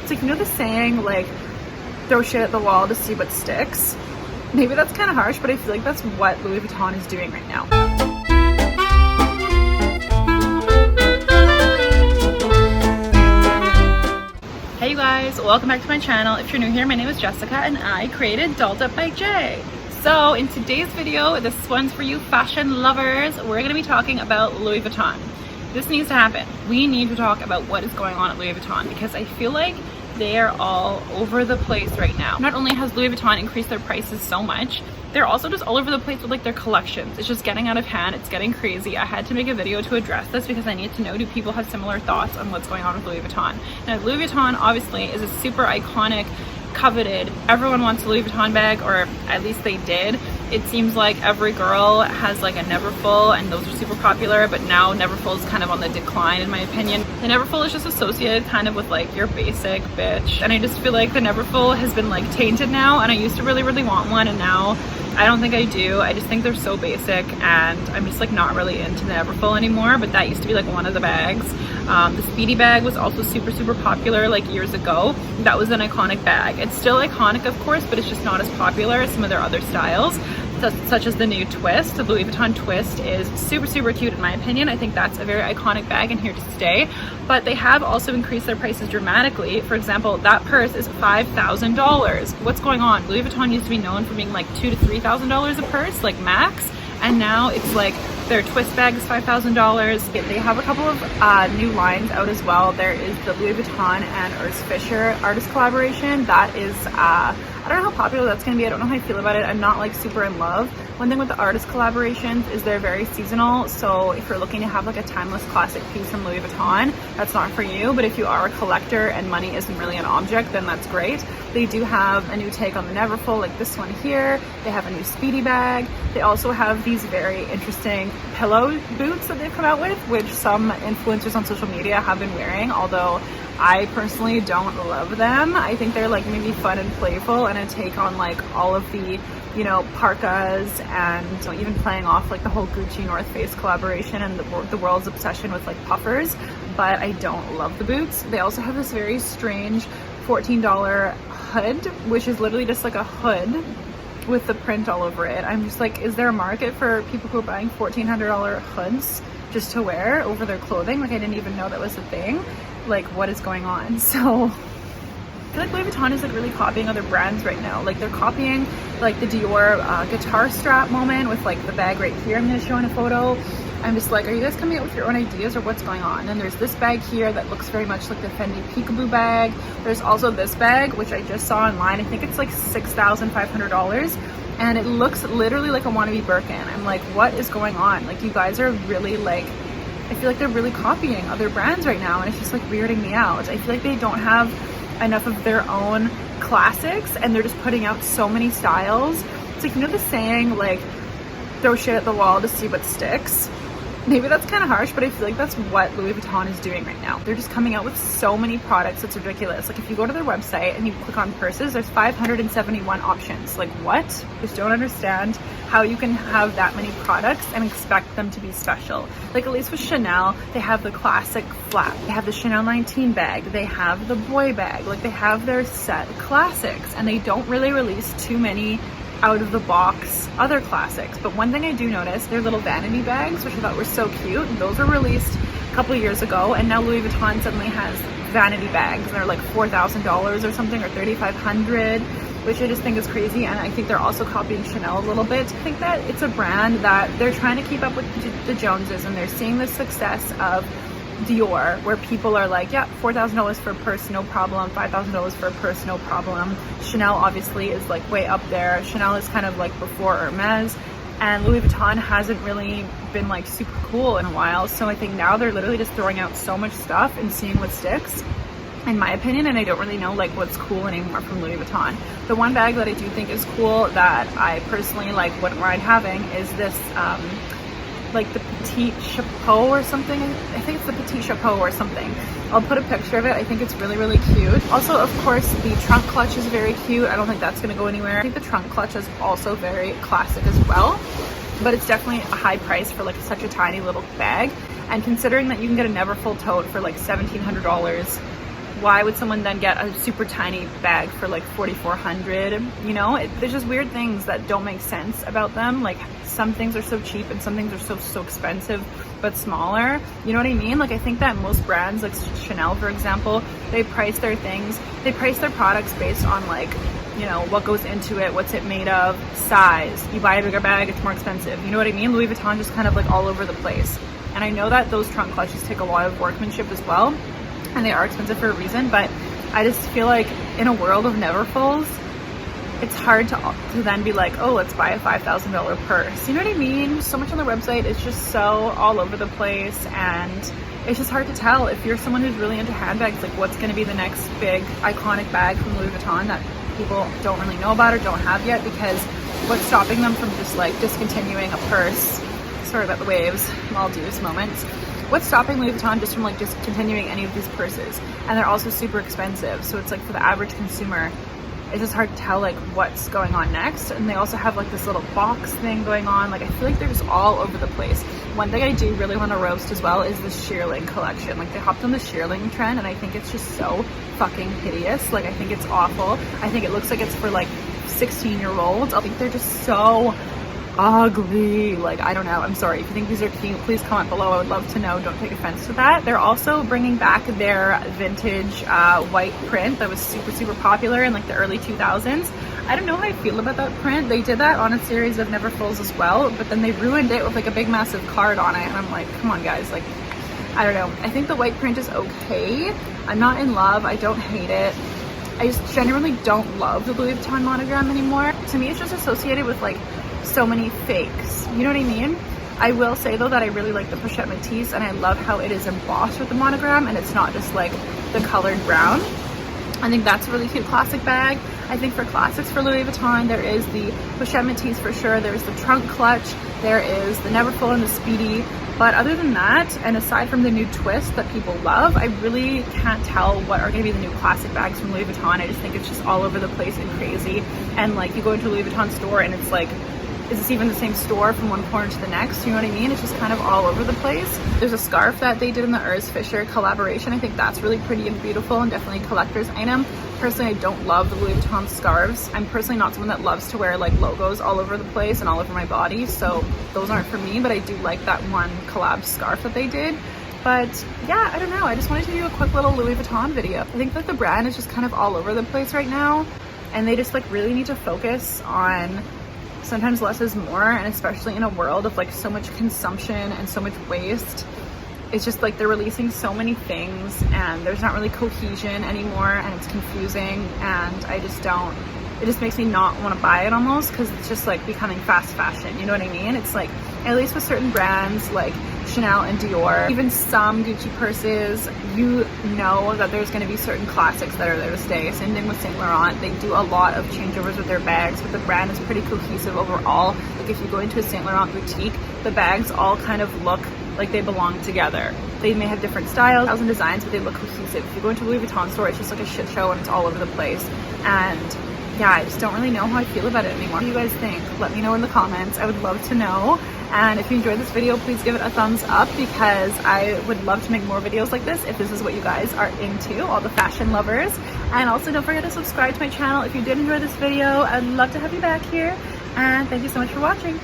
It's like, you know the saying, like, throw shit at the wall to see what sticks? Maybe that's kind of harsh, but I feel like that's what Louis Vuitton is doing right now. Hey you guys, welcome back to my channel. If you're new here, my name is Jessica and I created Dolled Up by Jay. So in today's video, this one's for you fashion lovers. We're going to be talking about Louis Vuitton. This needs to happen. We need to talk about what is going on at Louis Vuitton because I feel like they are all over the place right now. Not only has Louis Vuitton increased their prices so much, they're also just all over the place with like their collections. It's just getting out of hand. It's getting crazy. I had to make a video to address this because I need to know, do people have similar thoughts on what's going on with Louis Vuitton? Now, Louis Vuitton obviously is a super iconic, coveted, everyone wants a Louis Vuitton bag, or at least they did. It seems like every girl has like a Neverfull, and those are super popular, but now Neverfull is kind of on the decline in my opinion. The Neverfull is just associated kind of with like your basic bitch, and I just feel like the Neverfull has been like tainted now, and I used to really want one, and now I don't think I do. I just think they're so basic, and I'm just like not really into the Neverfull anymore, but that used to be like one of the bags. The Speedy bag was also super popular like years ago. That was an iconic bag. It's still iconic, of course, but it's just not as popular as some of their other styles, such as the new Twist. The Louis Vuitton Twist is super cute in my opinion. I think that's a very iconic bag and here to stay, but they have also increased their prices dramatically. For example, that purse is $5,000. What's going on? Louis Vuitton used to be known for being like $2,000 to $3,000 a purse, like max, and now it's like their Twist bag is $5,000. They have a couple of new lines out as well. There is the Louis Vuitton and Urs Fischer artist collaboration. That is, I don't know how popular that's going to be. I don't know how I feel about it. I'm not like super in love. One thing with the artist collaborations is they're very seasonal. So if you're looking to have like a timeless classic piece from Louis Vuitton, that's not for you. But if you are a collector and money isn't really an object, then that's great. They do have a new take on the Neverfull, like this one here. They have a new Speedy bag. They also have these very interesting pillow boots that they've come out with, which some influencers on social media have been wearing, although I personally don't love them. I think they're like maybe fun and playful and a take on like all of the, you know, parkas, and even playing off like the whole Gucci North Face collaboration and the world's obsession with like puffers, but I don't love the boots. They also have this very strange $14 hood, which is literally just like a hood with the print all over it. I'm just like, is there a market for people who are buying $1,400 hoods just to wear over their clothing? Like, I didn't even know that was a thing. Like, what is going on? So I feel like Louis Vuitton is like really copying other brands right now. Like, they're copying like the Dior guitar strap moment with like the bag right here I'm going to show in a photo. I'm just like, are you guys coming up with your own ideas or what's going on? And there's this bag here that looks very much like the Fendi Peekaboo bag. There's also this bag, which I just saw online. I think it's like $6,500. And it looks literally like a wannabe Birkin. I'm like, what is going on? Like, you guys are really like, I feel like they're really copying other brands right now. And it's just like weirding me out. I feel like they don't have enough of their own classics and they're just putting out so many styles. It's like, you know the saying, like, throw shit at the wall to see what sticks? Maybe that's kind of harsh, but I feel like that's what Louis Vuitton is doing right now. They're just coming out with so many products, it's ridiculous. Like, if you go to their website and you click on purses, there's 571 options. Like, what? Just don't understand how you can have that many products and expect them to be special. Like, at least with Chanel, they have the classic flap. They have the Chanel 19 bag. They have the boy bag. Like, they have their set classics, and they don't really release too many out of the box other classics. But one thing I do notice, their little vanity bags, which I thought were so cute, those were released a couple of years ago, and now Louis Vuitton suddenly has vanity bags and they're like $4,000 or something, or $3,500, which I just think is crazy. And I think they're also copying Chanel a little bit. I think that it's a brand that they're trying to keep up with the Joneses, and they're seeing the success of Dior, where people are like, yeah, $4,000 for a purse, no problem. $5,000 for a purse, no problem. Chanel obviously is like way up there. Chanel is kind of like before Hermes, and Louis Vuitton hasn't really been like super cool in a while. So I think now they're literally just throwing out so much stuff and seeing what sticks, in my opinion, and I don't really know like what's cool anymore from Louis Vuitton. The one bag that I do think is cool that I personally like wouldn't mind having is this like the Petite Chapeau or something. I think it's the Petite Chapeau or something. I'll put a picture of it. I think it's really cute. Also, of course, the trunk clutch is very cute. I don't think that's gonna go anywhere. I think the trunk clutch is also very classic as well, but it's definitely a high price for like such a tiny little bag. And considering that you can get a Neverfull tote for like $1,700, why would someone then get a super tiny bag for like $4,400? You know, there's just weird things that don't make sense about them. Like some things are so cheap and some things are so expensive but smaller. You know what I mean? Like I think that most brands, like Chanel for example, they price their products based on like, you know, what goes into it, what's it made of, size. You buy a bigger bag, it's more expensive. You know what I mean? Louis Vuitton just kind of like all over the place. And I know that those trunk clutches take a lot of workmanship as well, and they are expensive for a reason, but I just feel like in a world of never-fulls, it's hard to then be like, oh, let's buy a $5,000 purse. You know what I mean? So much on the website is just so all over the place, and it's just hard to tell if you're someone who's really into handbags, like what's going to be the next big iconic bag from Louis Vuitton that people don't really know about or don't have yet, because what's stopping them from just like discontinuing a purse, sorry about the waves, Maldives moments, what's stopping Louis Vuitton just from like discontinuing any of these purses? And they're also super expensive, so it's like for the average consumer it's just hard to tell like what's going on next. And they also have like this little box thing going on. Like I feel like they're just all over the place. One thing I do really want to roast as well is the shearling collection. Like they hopped on the shearling trend and I think it's just so fucking hideous. Like I think it's awful. I think it looks like it's for like 16-year-olds. I think they're just so ugly. Like I don't know, I'm sorry if you think these are cute, please comment below. I would love to know, don't take offense to that. They're also bringing back their vintage white print that was super popular in like the early 2000s. I don't know how I feel about that print. They did that on a series of Neverfulls as well, but then they ruined it with like a big massive card on it, and I'm like, come on guys, like I don't know. I think the white print is okay. I'm not in love, I don't hate it. I just generally don't love the Louis Vuitton monogram anymore. To me it's just associated with like so many fakes, you know what I mean? I will say though that I really like the pochette Matisse, and I love how it is embossed with the monogram and it's not just like the colored brown. I think that's a really cute classic bag. I think for classics for Louis Vuitton, there is the pochette Matisse for sure, there's the trunk clutch, there is the Neverfull and the Speedy, but other than that, and aside from the new twist that people love, I really can't tell what are going to be the new classic bags from Louis Vuitton. I just think it's just all over the place and crazy, and like you go into a Louis Vuitton store and it's like, is this even the same store from one corner to the next? You know what I mean? It's just kind of all over the place. There's a scarf that they did in the Urs Fisher collaboration. I think that's really pretty and beautiful and definitely a collector's item. Personally, I don't love the Louis Vuitton scarves. I'm personally not someone that loves to wear like logos all over the place and all over my body, so those aren't for me, but I do like that one collab scarf that they did. But yeah, I don't know. I just wanted to do a quick little Louis Vuitton video. I think that the brand is just kind of all over the place right now, and they just like really need to focus on sometimes less is more, and especially in a world of like so much consumption and so much waste. It's just like they're releasing so many things and there's not really cohesion anymore, and it's confusing, and I just don't, it just makes me not want to buy it almost, because it's just like becoming fast fashion, you know what I mean? It's like, at least with certain brands like Chanel and Dior, even some Gucci purses, you know that there's going to be certain classics that are there to stay. Same thing with Saint Laurent. They do a lot of changeovers with their bags, but the brand is pretty cohesive overall. Like if you go into a Saint Laurent boutique, the bags all kind of look like they belong together. They may have different styles and designs, but they look cohesive. If you go into a Louis Vuitton store, it's just like a shit show and it's all over the place. And yeah, I just don't really know how I feel about it anymore. What do you guys think? Let me know in the comments. I would love to know. And if you enjoyed this video, please give it a thumbs up, because I would love to make more videos like this if this is what you guys are into, all the fashion lovers. And also don't forget to subscribe to my channel if you did enjoy this video. I'd love to have you back here. And thank you so much for watching.